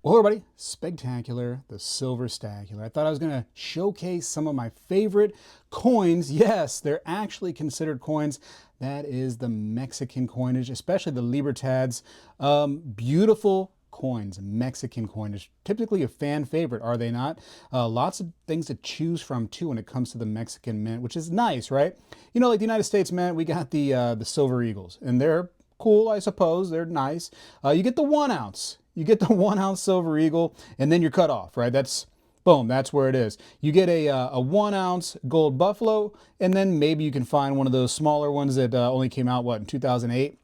Well, everybody, Spectacular, the Silver Stacular. I thought I was going to showcase some of my favorite coins. Yes, they're actually considered coins. That is the Mexican coinage, especially the libertads. Beautiful coins, Mexican coinage. Typically a fan favorite, are they not? Lots of things to choose from too when it comes to the Mexican mint, which is nice, right? You know, like the United States mint, we got the Silver Eagles, and they're cool, I suppose. They're nice. You get the 1 ounce. You get the 1 ounce Silver Eagle, and then you're cut off, right? That's boom. That's where it is. You get a 1 ounce Gold Buffalo, and then maybe you can find one of those smaller ones that only came out in 2008.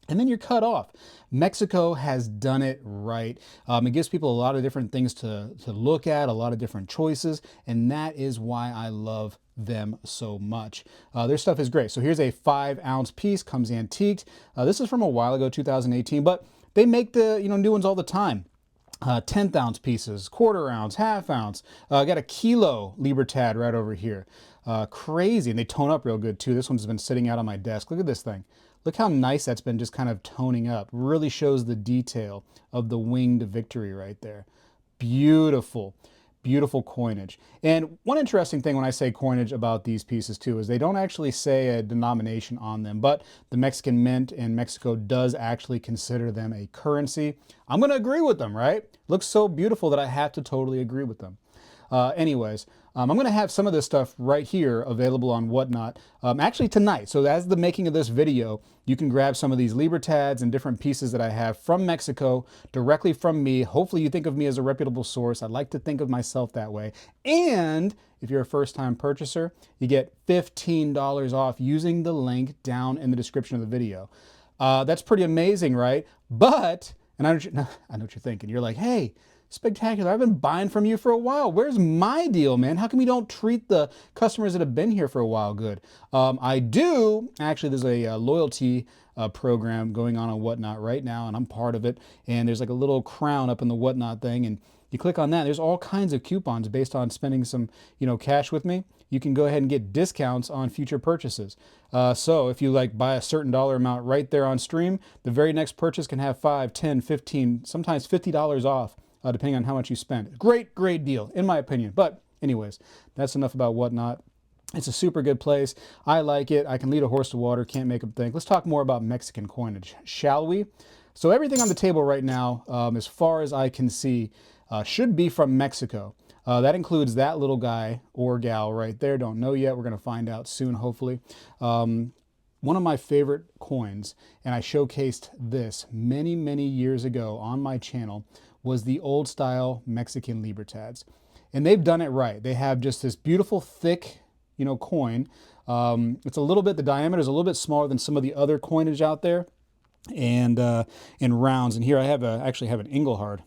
And then you're cut off. Mexico has done it right. It gives people a lot of different things to look at, a lot of different choices, and that is why I love them so much. Their stuff is great. So here's a 5 ounce piece, comes antiqued. This is from a while ago, 2018, but they make the new ones all the time. 10th ounce pieces, quarter ounce, half ounce. Got a kilo Libertad right over here. Crazy, and they tone up real good too. This one's been sitting out on my desk. Look at this thing. Look how nice that's been just kind of toning up. Really shows the detail of the winged victory right there. Beautiful. Beautiful coinage. And one interesting thing when I say coinage about these pieces too is they don't actually say a denomination on them, but the Mexican Mint in Mexico does actually consider them a currency. I'm going to agree with them, right? Looks so beautiful that I have to totally agree with them. Anyways, I'm going to have some of this stuff right here available on Whatnot actually tonight. So as the making of this video, you can grab some of these Libertads and different pieces that I have from Mexico directly from me. Hopefully you think of me as a reputable source. I like to think of myself that way. And if you're a first-time purchaser, you get $15 off using the link down in the description of the video. That's pretty amazing, right? But, and I know what you're thinking. You're like, hey, Spectacular, I've been buying from you for a while. Where's my deal, man? How come you don't treat the customers that have been here for a while good? I do. Actually, there's a loyalty program going on Whatnot right now, and I'm part of it. And there's like a little crown up in the Whatnot thing, and you click on that. There's all kinds of coupons based on spending some, cash with me. You can go ahead and get discounts on future purchases. So if you like buy a certain dollar amount right there on stream, the very next purchase can have 5, 10, 15, sometimes $50 off. Depending on how much you spend. Great, great deal, in my opinion. But anyways, that's enough about Whatnot. It's a super good place. I like it. I can lead a horse to water, can't make them think. Let's talk more about Mexican coinage, shall we? So everything on the table right now, as far as I can see, should be from Mexico. That includes that little guy or gal right there. Don't know yet. We're going to find out soon, hopefully. One of my favorite coins, and I showcased this many, many years ago on my channel, was the old style Mexican Libertads. And they've done it right. They have just this beautiful thick, coin. It's a little bit, the diameter is a little bit smaller than some of the other coinage out there, and in rounds. And here I have actually have an Engelhard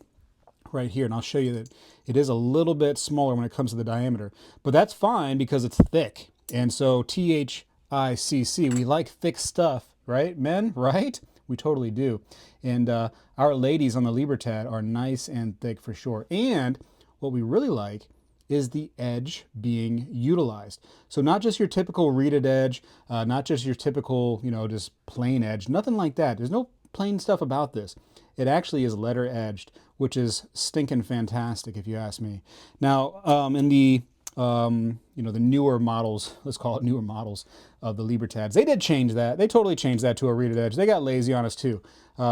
right here, and I'll show you that it is a little bit smaller when it comes to the diameter. But that's fine because it's thick. And so THICC, we like thick stuff, right, men, right? We totally do. And our ladies on the Libertad are nice and thick for sure. And what we really like is the edge being utilized. So not just your typical reeded edge, not just your typical, just plain edge, nothing like that. There's no plain stuff about this. It actually is letter edged, which is stinking fantastic if you ask me. Now, in the the newer models, let's call it newer models of the Libertads, they did change that. They totally changed that to a reeded edge. They got lazy on us too.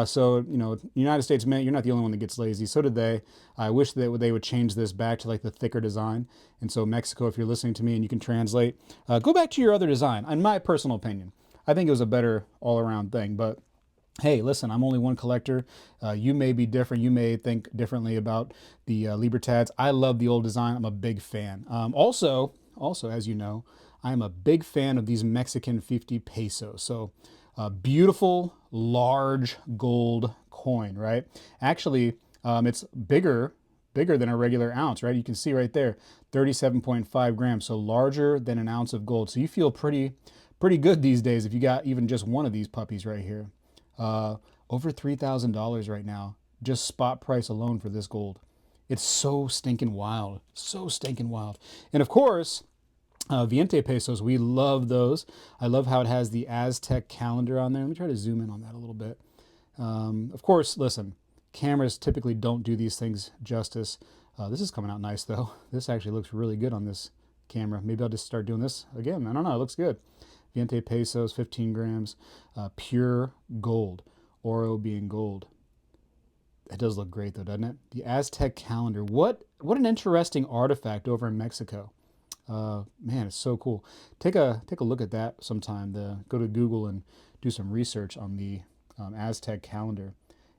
So, United States Mint, you're not the only one that gets lazy. So did they. I wish that they would change this back to like the thicker design. And so Mexico, if you're listening to me and you can translate, go back to your other design. In my personal opinion, I think it was a better all around thing, but hey, listen, I'm only one collector. You may be different. You may think differently about the Libertads. I love the old design. I'm a big fan. Also, as you know, I'm a big fan of these Mexican 50 pesos. So beautiful, large gold coin, right? Actually, it's bigger than a regular ounce, right? You can see right there, 37.5 grams. So larger than an ounce of gold. So you feel pretty good these days if you got even just one of these puppies right here. Over $3,000 right now, just spot price alone for this gold. It's so stinking wild, so stinking wild. And of course, Veinte pesos, we love those. I love how it has the Aztec calendar on there. Let me try to zoom in on that a little bit. Of course, listen, cameras typically don't do these things justice. This is coming out nice though. This actually looks really good on this camera. Maybe I'll just start doing this again. I don't know, it looks good. 20 pesos, 15 grams, pure gold, oro being gold. It does look great though, doesn't it? The Aztec calendar. What an interesting artifact over in Mexico. Man, it's so cool. Take a look at that sometime. Go to Google and do some research on the Aztec calendar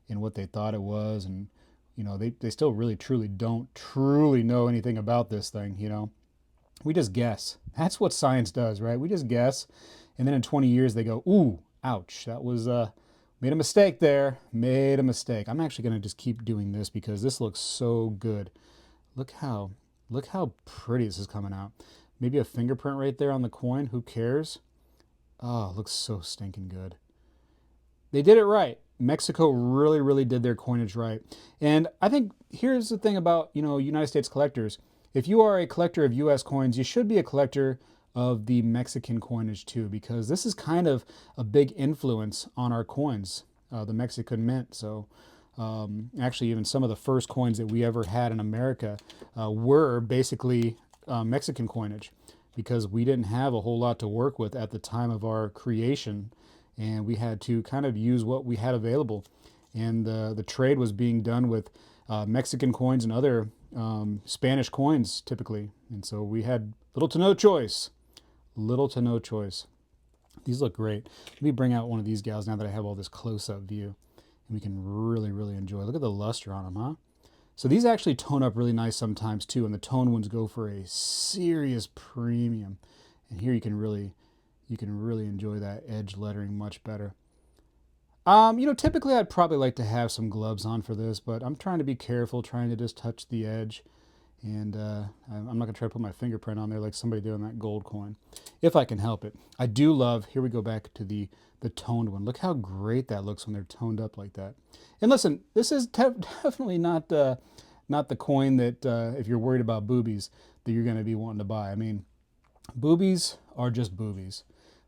and what they thought it was. And, you know, they still really truly don't truly know anything about this thing, you know. We just guess. That's what science does, right? We just guess. And then in 20 years they go, ooh, ouch, that was, made a mistake there. Made a mistake. I'm actually going to just keep doing this because this looks so good. Look how pretty this is coming out. Maybe a fingerprint right there on the coin. Who cares? Oh, it looks so stinking good. They did it right. Mexico really, really did their coinage right. And I think here's the thing about, you know, United States collectors. If you are a collector of U.S. coins, you should be a collector of the Mexican coinage too, because this is kind of a big influence on our coins, the Mexican mint. So actually, even some of the first coins that we ever had in America were basically Mexican coinage, because we didn't have a whole lot to work with at the time of our creation, and we had to kind of use what we had available. And the trade was being done with Mexican coins and other Spanish coins typically. And so we had little to no choice. Little to no choice. These look great. Let me bring out one of these gals now that I have all this close-up view. And we can really, really enjoy. Look at the luster on them, huh? So these actually tone up really nice sometimes too, and the tone ones go for a serious premium. And here you can really enjoy that edge lettering much better. You know, typically I'd probably like to have some gloves on for this, but I'm trying to be careful, trying to just touch the edge. And I'm not going to try to put my fingerprint on there like somebody did on that gold coin, if I can help it. I do love, here we go back to the toned one. Look how great that looks when they're toned up like that. And listen, this is definitely not the coin that, if you're worried about boobies, that you're going to be wanting to buy. I mean, boobies are just boobies.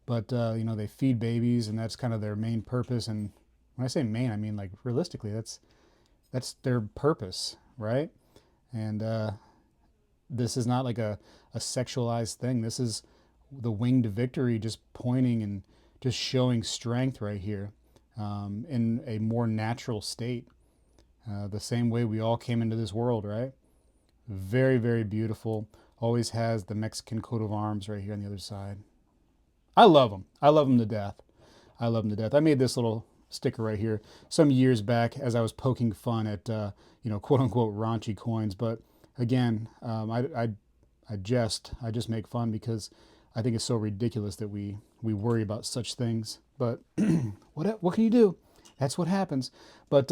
But, you know, they feed babies, and that's kind of their main purpose. And when I say main, I mean, like, realistically, that's their purpose, right? And this is not like a sexualized thing. This is the winged victory just pointing and just showing strength right here in a more natural state. The same way we all came into this world, right? Very, very beautiful. Always has the Mexican coat of arms right here on the other side. I love them. I love them to death. I love them to death. I made this little sticker right here some years back as I was poking fun at, you know, quote unquote raunchy coins. But again, I just make fun because I think it's so ridiculous that we worry about such things. But what can you do? That's what happens. But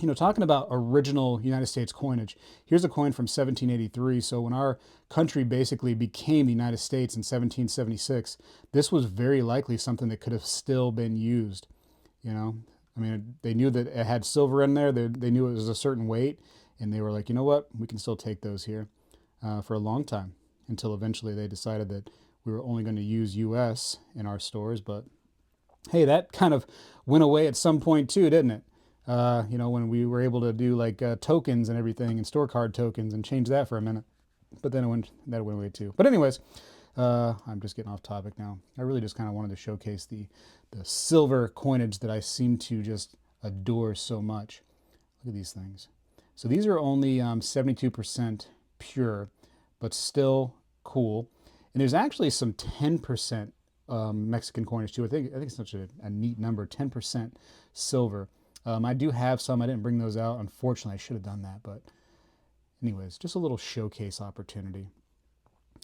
you know, talking about original United States coinage, here's a coin from 1783. So when our country basically became the United States in 1776, this was very likely something that could have still been used. You know, I mean, they knew that it had silver in there. They knew it was a certain weight, and they were like, you know what, we can still take those here for a long time, until eventually they decided that we were only going to use U.S. in our stores. But hey, that kind of went away at some point too, didn't it? You know, when we were able to do like tokens and everything, and store card tokens, and change that for a minute. But then that went away too. But anyways, I'm just getting off topic now. I really just kind of wanted to showcase the silver coinage that I seem to just adore so much. Look at these things. So these are only 72% pure, but still cool. And there's actually some 10% Mexican coinage too. I think it's such a neat number, 10% silver. I do have some. I didn't bring those out. Unfortunately, I should have done that. But anyways, just a little showcase opportunity.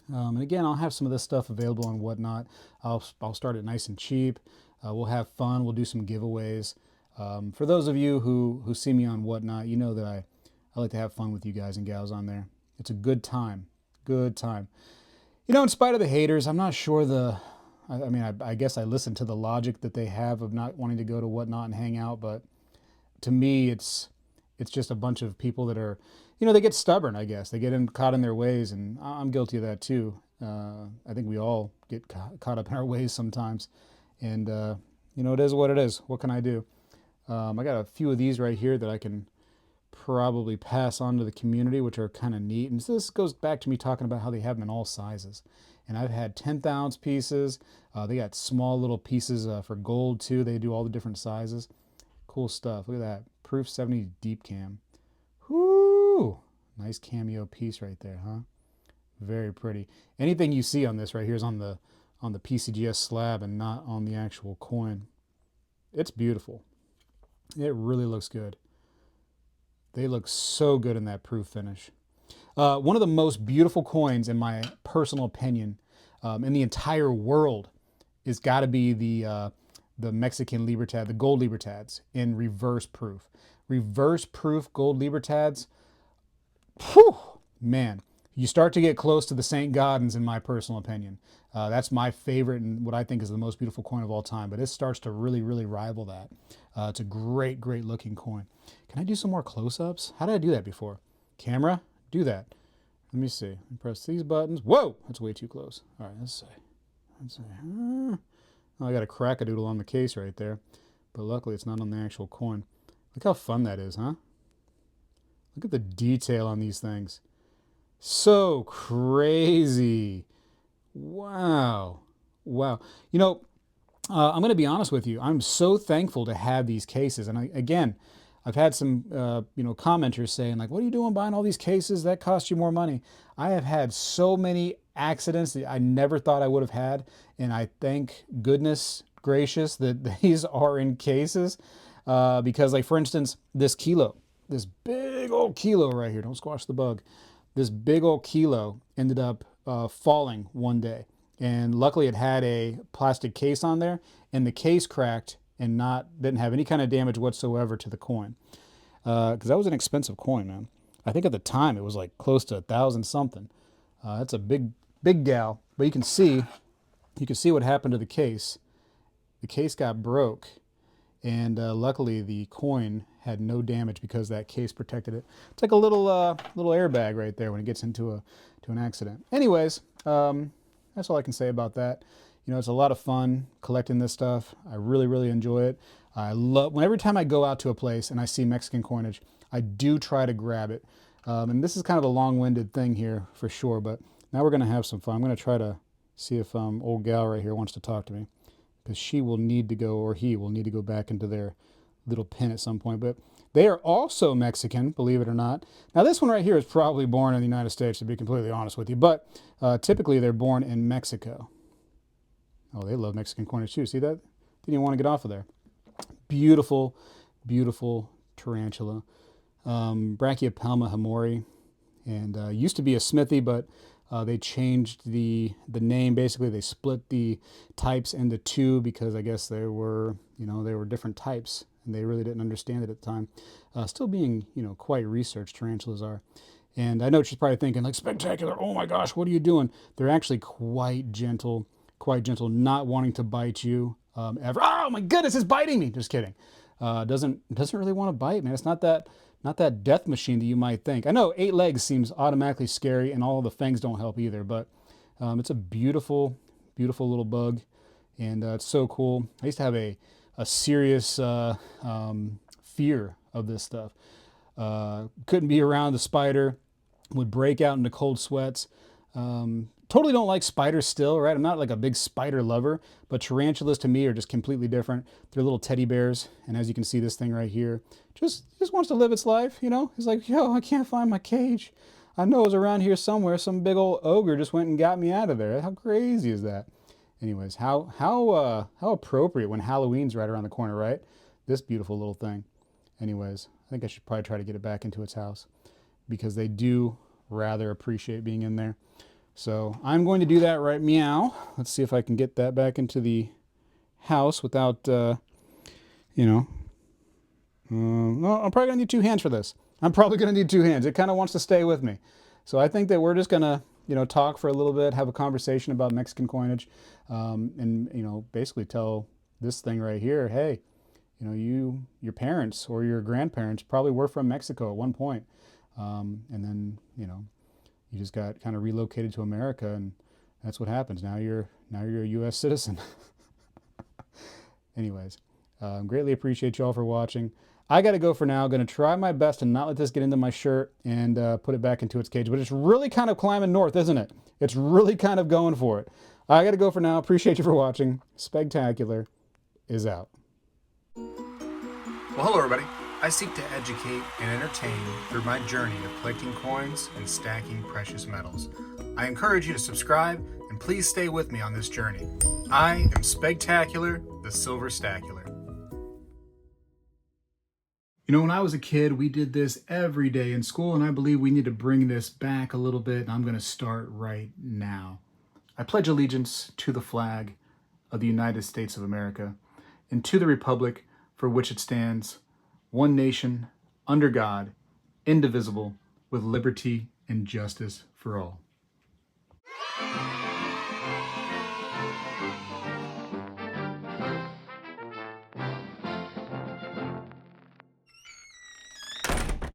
And again, I'll have some of this stuff available on Whatnot. I'll start it nice and cheap. We'll have fun. We'll do some giveaways. For those of you who see me on Whatnot, you know that I like to have fun with you guys and gals on there. It's a good time. Good time. You know, in spite of the haters, I'm not sure I mean, I guess I listen to the logic that they have of not wanting to go to Whatnot and hang out, but to me, it's just a bunch of people that are, you know, they get stubborn, I guess. They get caught in their ways, and I'm guilty of that too. I think we all get caught up in our ways sometimes. And, you know, it is what it is. What can I do? I got a few of these right here that I can probably pass on to the community, which are kind of neat. And so this goes back to me talking about how they have them in all sizes. And I've had 10th ounce pieces. They got small little pieces for gold too. They do all the different sizes. Cool stuff. Look at that. Proof 70 deep cam. Whoo! Nice cameo piece right there, huh? Very pretty. Anything you see on this right here is on the PCGS slab and not on the actual coin. It's beautiful. It really looks good. They look so good in that proof finish. One of the most beautiful coins, in my personal opinion, in the entire world, is got to be the Mexican Libertad, the gold Libertads in reverse proof. Reverse proof gold Libertads, whew, man, you start to get close to the St. Gaudens, in my personal opinion. That's my favorite and what I think is the most beautiful coin of all time, but it starts to really, really rival that. It's a great, great looking coin. Can I do some more close-ups? How did I do that before? Camera, do that. Let me see. Press these buttons. Whoa, that's way too close. All right, let's see. Oh, I got a crack-a-doodle on the case right there, but luckily it's not on the actual coin. Look how fun that is, huh? Look at the detail on these things. So crazy. Wow. Wow. You know, I'm going to be honest with you. I'm so thankful to have these cases. And again, I've had some, commenters saying like, what are you doing buying all these cases? That cost you more money. I have had so many accidents that I never thought I would have had. And I thank goodness gracious that these are in cases. Because like, for instance, this big old kilo right here, don't squash the bug. This big old kilo ended up falling one day. And luckily it had a plastic case on there, and the case cracked and didn't have any kind of damage whatsoever to the coin. Because that was an expensive coin, man. I think at the time it was like close to 1,000 something. That's a big gal. But you can see what happened to the case. The case got broke, and luckily the coin had no damage because that case protected it. It's like a little airbag right there when it gets into an accident. Anyways, that's all I can say about that. You know, it's a lot of fun collecting this stuff. I really, really enjoy it. Every time I go out to a place and I see Mexican coinage, I do try to grab it. And this is kind of a long-winded thing here for sure, but now we're gonna have some fun. I'm gonna try to see if old gal right here wants to talk to me, because she will need to go, or he will need to go back into their little pen at some point. But they are also Mexican, believe it or not. Now this one right here is probably born in the United States, to be completely honest with you, but typically they're born in Mexico. Oh, they love Mexican coinage too. See that? Didn't even want to get off of there. Beautiful, beautiful tarantula. Brachypelma hamori. And used to be a smithy, but they changed the name. Basically, they split the types into two because I guess they were different types, and they really didn't understand it at the time. Still being, quite researched, tarantulas are. And I know she's probably thinking, like, Spegtacular, oh my gosh, what are you doing? They're actually quite gentle, not wanting to bite you ever. Oh my goodness, it's biting me. Just kidding. Doesn't really want to bite, man. It's not that death machine that you might think. I know 8 legs seems automatically scary, and all of the fangs don't help either, but it's a beautiful, beautiful little bug, and it's so cool. I used to have a serious fear of this stuff. Couldn't be around the spider, would break out into cold sweats. Totally don't like spiders still, right? I'm not like a big spider lover, but tarantulas to me are just completely different. They're little teddy bears, and as you can see, this thing right here just wants to live its life, It's like, yo, I can't find my cage. I know it was around here somewhere. Some big old ogre just went and got me out of there. How crazy is that? Anyways, how appropriate when Halloween's right around the corner, right? This beautiful little thing. Anyways, I think I should probably try to get it back into its house, because they do rather appreciate being in there. So I'm going to do that right meow. Let's see if I can get that back into the house without, no, I'm probably going to need 2 hands for this. I'm probably going to need 2 hands. It kind of wants to stay with me. So I think that we're just going to, talk for a little bit, have a conversation about Mexican coinage, and, basically tell this thing right here, hey, your parents or your grandparents probably were from Mexico at one point. And then, you just got kind of relocated to America, and that's what happens. Now you're a U.S. citizen. Anyways, Greatly appreciate you all for watching. I got to go for now. Going to try my best to not let this get into my shirt and put it back into its cage. But it's really kind of climbing north, isn't it? It's really kind of going for it. I got to go for now. Appreciate you for watching. Spegtacular is out. Well, hello everybody. I seek to educate and entertain through my journey of collecting coins and stacking precious metals. I encourage you to subscribe and please stay with me on this journey. I am Spegtacular, the Silver Stacular. You know, when I was a kid, we did this every day in school, and I believe we need to bring this back a little bit, and I'm going to start right now. I pledge allegiance to the flag of the United States of America and to the republic for which it stands, one nation, under God, indivisible, with liberty and justice for all.